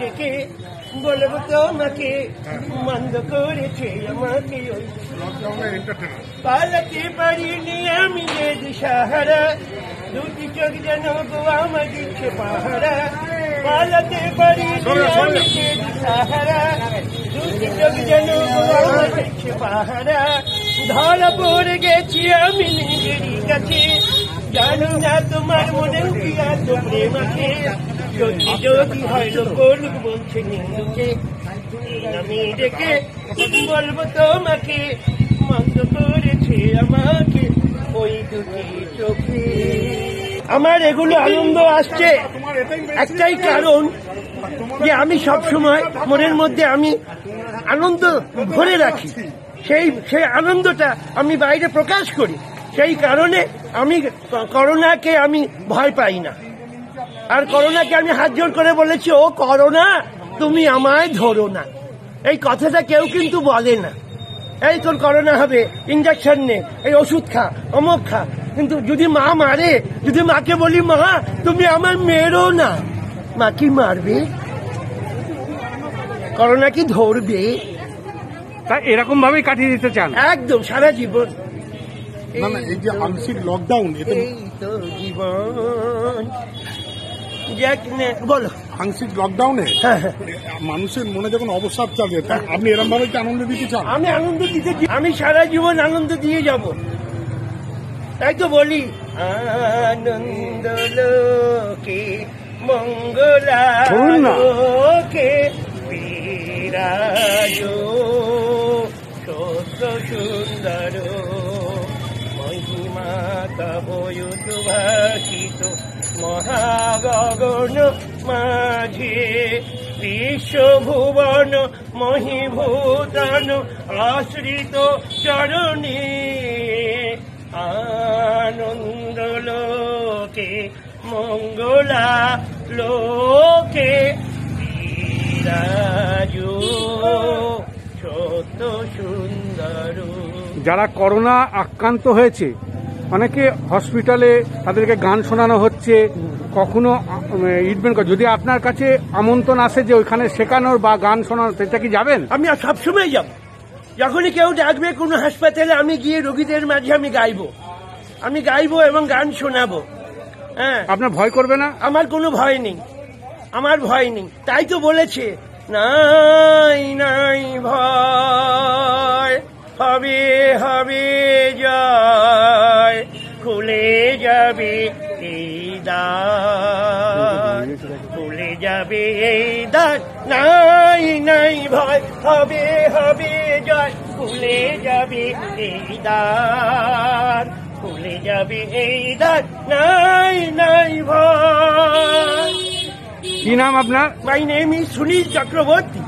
ডেকে বলবো তোমাকে মন্দ করেছে আমাকে পালাতে পারিনি আমি যে দিশাহারা দুটি চোখ যেন গো আমার দিচ্ছে পাহারা পালাতে পারিনি আমি যে দিশাহারা দুটি চোখ যেন গো আমার দিচ্ছে পাহারা ধরা পড়ে গেছি আমি নিজেরই কাছে জানো না তোমার মনে কি এত প্রেম আছে যদি যদি হয় লোক বলছে নিন্দুকে আমি ডেকে বলবো তোমাকে মন্দ করেছে আমাকে ওই দুটি চোখে। আমার এগুলো আনন্দ আসছে একটাই কারণ যে আমি সবসময় মনের মধ্যে আমি আনন্দ ভরে রাখি, সেই আনন্দটা আমি বাইরে প্রকাশ করি। সেই কারণে আমি করোনাকে আমি ভয় পাই না। আর করোনাকে আমি হাত জোর করে বলেছি, ও করোনা তুমি আমায় ধরো না। এই কথাটা কেউ কিন্তু বলে না। এই তোর করোনা হবে, ইঞ্জেকশন নে, এই ওষুধ খা, অমুক খা। কিন্তু যদি মা মারে, যদি মাকে বলি মা তুমি আমার মেরো না, মা কি মারবে? করোনা কি ধরবে? তা এরকম ভাবেই কাটিয়ে দিতে চান? একদম সারা জীবন। এই যে আংশিক লকডাউন, এই তো জীবন। বলো, আংশিক লকডাউনে হ্যাঁ মানুষের মনে যখন অবসাদ চাবে, আপনি এরকম ভাবে কি আনন্দ দিতে চান? আমি আনন্দ দিতে, আমি সারা জীবন আনন্দ দিয়ে যাব। তাই তো বলি, আনন্দ লোকে মঙ্গলালোকে বিরাজ সত্য সুন্দর মহিমা তব উদ্ভাসিত মহাগগন মাঝে বিশ্বভুবন মহিভূতন আশ্রিত চরণে আনন্দ লোকে মঙ্গলা লোকে বিরাজ সত্য সুন্দর। যারা করোনা আক্রান্ত হয়েছে, অনেকে হসপিটালে তাদেরকে গান শোনানো হচ্ছে, কখনো ইটবেন। যদি আপনার কাছে আমন্ত্রণ আসে যে ওইখানে শেখানোর বা গান শোনানো, সেটা কি যাবেন? আমি সবসময় যাব। যখনই কেউ ডাকবে কোনো হাসপাতালে, আমি গিয়ে রোগীদের মাঝে আমি গাইবো এবং গান শোনাবো। হ্যাঁ, আপনার ভয় করবে না? আমার কোনো ভয় নেই, আমার ভয় নেই। তাই তো বলেছে, নাই নাই ভয়, হবে হবে জয়, খুলে যাবে এই দ্বার, খুলে যাবে এই দ্বার। নাই নাই ভয়, হবে হবে জয়, খুলে যাবে এই দ্বার, খুলে যাবে এই দ্বার। নাই নাই ভয়। কি নাম আপনার? My name is Sunil Chakraborty.